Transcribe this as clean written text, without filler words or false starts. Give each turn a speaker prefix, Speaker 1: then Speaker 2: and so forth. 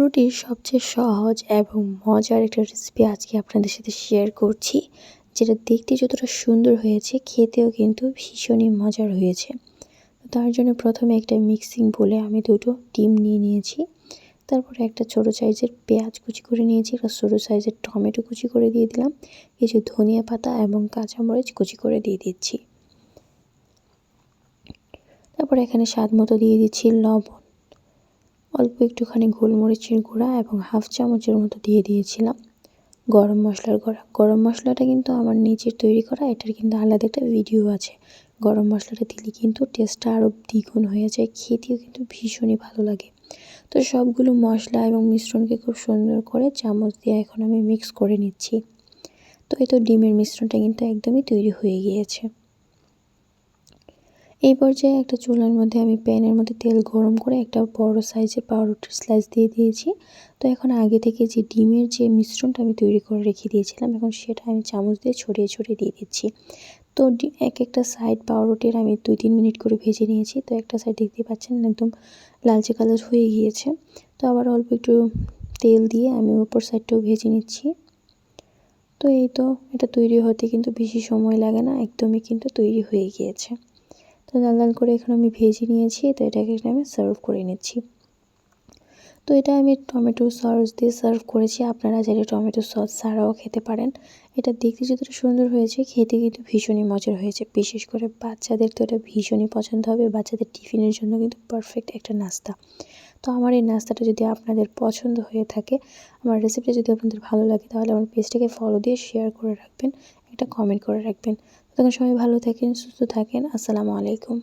Speaker 1: পাউরুটির সবচেয়ে সহজ এবং মজার একটা রেসিপি আজকে আপনাদের সাথে শেয়ার করছি, যেটা দেখতে যতটা সুন্দর হয়েছে খেতেও কিন্তু ভীষণই মজার হয়েছে। তো তার জন্য প্রথমে একটা মিক্সিং বোলে আমি দুটো ডিম নিয়ে নিয়েছি। তারপরে একটা ছোটো সাইজের পেঁয়াজ কুচি করে নিয়েছি, একটা ছোটো সাইজের টমেটো কুচি করে দিয়ে দিলাম, কিছু ধনিয়া পাতা এবং কাঁচামরিচ কুচি করে দিয়ে দিচ্ছি। তারপর এখানে স্বাদ মতো দিয়ে দিচ্ছি লবণ, অল্প একটুখানি গোলমরিচের গুঁড়া এবং হাফ চামচের মতো দিয়ে দিয়েছিলাম গরম মশলার গুঁড়া। গরম মশলাটা কিন্তু আমার নিজের তৈরি করা, এটার কিন্তু আলাদা একটা ভিডিও আছে। গরম মশলাটা দিলে কিন্তু টেস্টটা আরও দ্বিগুণ হয়ে যায়, খেতেও কিন্তু ভীষণই ভালো লাগে। তো সবগুলো মশলা এবং মিশ্রণকে খুব সুন্দর করে চামচ দিয়ে এখন আমি মিক্স করে নিচ্ছি। তো এই তো ডিমের মিশ্রণটা কিন্তু একদমই তৈরি হয়ে গিয়েছে। এই পর্যায়ে একটা চুলার মধ্যে আমি প্যানের মধ্যে তেল গরম করে একটা বড় সাইজের পাউরুটির স্লাইস দিয়ে দিয়েছি। তো এখন আগে থেকে যে ডিমের যে মিশ্রণটা আমি তৈরি করে রেখে দিয়েছিলাম, এখন সেটা আমি চামচ দিয়ে ছড়িয়ে ছড়িয়ে দিয়ে দিচ্ছি। তো এক একটা সাইড পাউরুটির আমি 2-3 মিনিট করে ভেজে নিয়েছি। তো একটা সাইড দেখতেই পাচ্ছেন একদম লালচে কালার হয়ে গিয়েছে। তো আবার অল্প একটু তেল দিয়ে আমি উপর সাইডটাও ভেজে নিচ্ছি। তো এই তো এটা তৈরি হতে কিন্তু বেশি সময় লাগে না, একদমই কিন্তু তৈরি হয়ে গিয়েছে। তো লাল লাল করে এখন আমি ভেজে নিয়েছি। তো এটাকে আমি সার্ভ করে নিচ্ছি। তো এটা আমি টমেটো সস দিয়ে সার্ভ করেছি, আপনারা চাইলে টমেটো সস ছাড়াও খেতে পারেন। এটা দেখতে যতটা সুন্দর হয়েছে খেতে কিন্তু ভীষণই মজার হয়েছে। বিশেষ করে বাচ্চাদের তো এটা ভীষণই পছন্দ হবে, বাচ্চাদের টিফিনের জন্য কিন্তু পারফেক্ট একটা নাস্তা। তো আমার এই নাস্তাটা যদি আপনাদের পছন্দ হয়ে থাকে, আমার রেসিপিটা যদি আপনাদের ভালো লাগে, তাহলে আমার পেজটাকে ফলো দিয়ে শেয়ার করে রাখবেন, একটা কমেন্ট করে রাখবেন। তখন সবাই ভালো থাকেন, সুস্থ থাকেন। আসসালামু আলাইকুম।